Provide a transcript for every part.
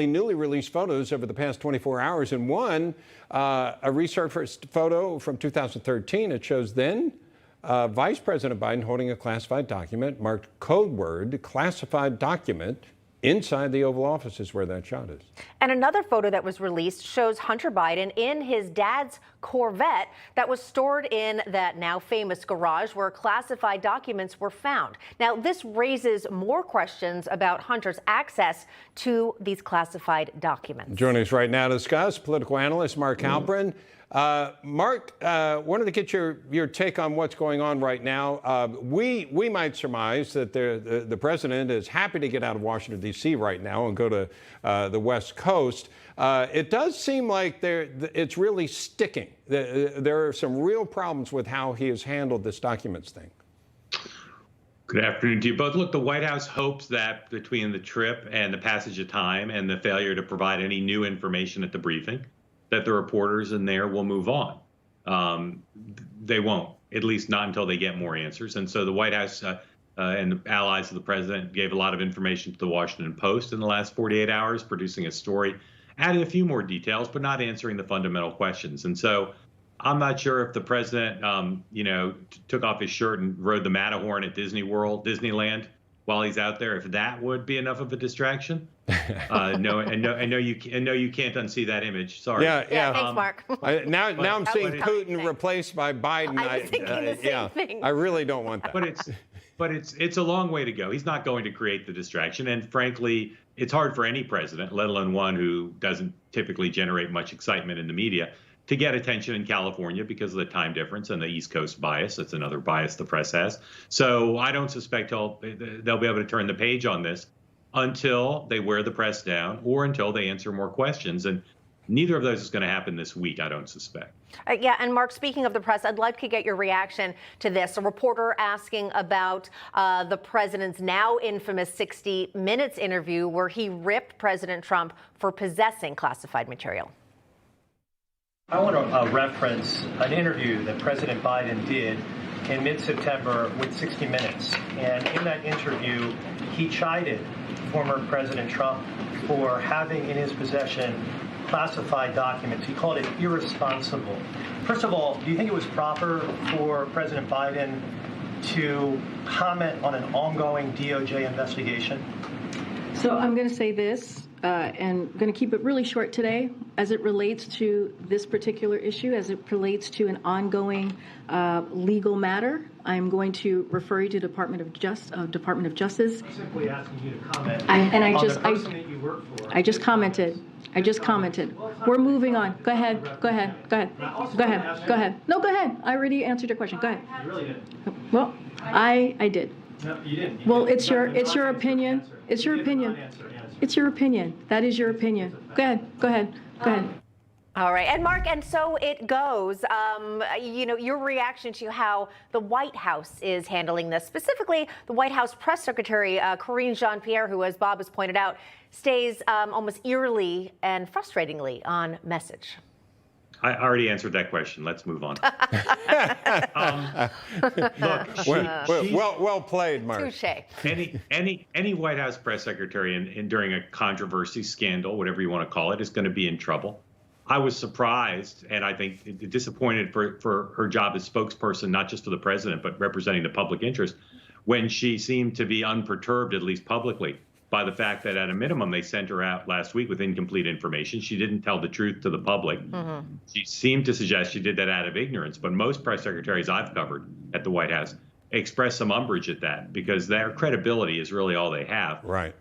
newly released photos over the past 24 hours. And one, a resurfaced photo from 2013. It shows then Vice President Biden holding a classified document marked code word classified document. Inside the Oval Office is where that shot is. And another photo that was released shows Hunter Biden in his dad's Corvette that was stored in that now famous garage where classified documents were found. Now, this raises more questions about Hunter's access to these classified documents. Joining us right now to discuss, political analyst Mark Halperin. Mark, wanted to get your take on what's going on right now. We might surmise that the president is happy to get out of Washington, D.C. right now and go to the West Coast. It does seem like it's really sticking. There are some real problems with how he has handled this documents thing. Good afternoon to you both. Look, the White House hopes that between the trip and the passage of time and the failure to provide any new information at the briefing, that the reporters in there will move on. They won't, at least not until they get more answers. And so the White House and the allies of the president gave a lot of information to the Washington Post in the last 48 hours, producing a story, adding a few more details, but not answering the fundamental questions. And so I'm not sure if the president, took off his shirt and rode the Matterhorn at Disneyland while he's out there, if that would be enough of a distraction. No, you can't unsee that image. Sorry. Yeah. Thanks, Mark. Now I'm seeing Putin replaced by Biden. I was thinking the same thing. I really don't want that. But it's a long way to go. He's not going to create the distraction, and frankly, it's hard for any president, let alone one who doesn't typically generate much excitement in the media, to get attention in California because of the time difference and the East Coast bias. That's another bias the press has. So I don't suspect they'll be able to turn the page on this until they wear the press down or until they answer more questions. And neither of those is going to happen this week, I don't suspect. And Mark, speaking of the press, I'd like to get your reaction to this. A reporter asking about the president's now infamous 60 Minutes interview where he ripped President Trump for possessing classified material. I want to reference an interview that President Biden did in mid-September with 60 Minutes. And in that interview, he chided former President Trump for having in his possession classified documents. He called it irresponsible. First of all, do you think it was proper for President Biden to comment on an ongoing DOJ investigation? So I'm going to say this, and going to keep it really short today, as it relates to this particular issue, as it relates to an ongoing legal matter. I'm going to refer you to Department of Justice. I'm simply asking you to comment the person that you work for. I just commented. We're moving on. Go ahead. No, go ahead. I already answered your question. Go ahead. You really didn't. Well, I did. No, you didn't. Well, it's your opinion. It's your opinion. It's your opinion. That is your opinion. Go ahead. All right. And Mark, and so it goes. Your reaction to how the White House is handling this, specifically the White House press secretary, Karine Jean-Pierre, who, as Bob has pointed out, stays almost eerily and frustratingly on message. I already answered that question. Let's move on. Well played, Mark. Touché. Any White House press secretary during a controversy, scandal, whatever you want to call it, is going to be in trouble. I was surprised and I think disappointed for her job as spokesperson, not just for the president, but representing the public interest, when she seemed to be unperturbed, at least publicly, by the fact that at a minimum they sent her out last week with incomplete information. She didn't tell the truth to the public. Mm-hmm. She seemed to suggest she did that out of ignorance, but most press secretaries I've covered at the White House express some umbrage at that because their credibility is really all they have. Right.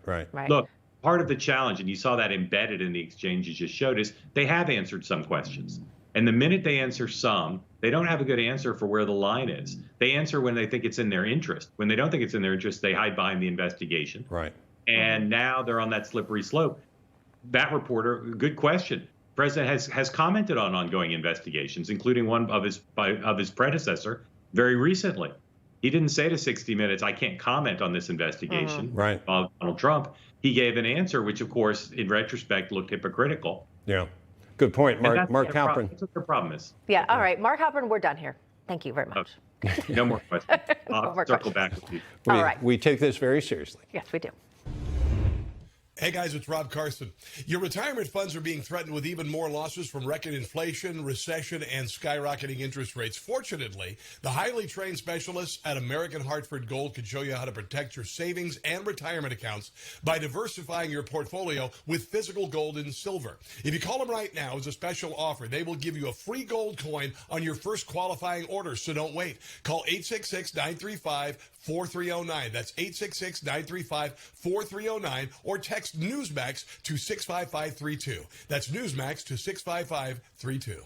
Look, part of the challenge, and you saw that embedded in the exchange you just showed, is they have answered some questions. And the minute they answer some, they don't have a good answer for where the line is. They answer when they think it's in their interest. When they don't think it's in their interest, they hide behind the investigation. Right. And now they're on that slippery slope. That reporter, good question. The president has commented on ongoing investigations, including one of his predecessor very recently. He didn't say to 60 Minutes, I can't comment on this investigation of Donald Trump. He gave an answer, which, of course, in retrospect, looked hypocritical. Yeah. Good point, Mark Halperin. That's what the problem is. Yeah. All right. Mark Halperin, we're done here. Thank you very much. Okay. No more questions. I'll circle back with you. All right. We take this very seriously. Yes, we do. Hey guys, it's Rob Carson. Your retirement funds are being threatened with even more losses from record inflation, recession, and skyrocketing interest rates. Fortunately, the highly trained specialists at American Hartford Gold can show you how to protect your savings and retirement accounts by diversifying your portfolio with physical gold and silver. If you call them right now as a special offer, they will give you a free gold coin on your first qualifying order, so don't wait. Call 866-935-4309. That's 866-935-4309, or text Newsmax to 65532. That's Newsmax to 65532.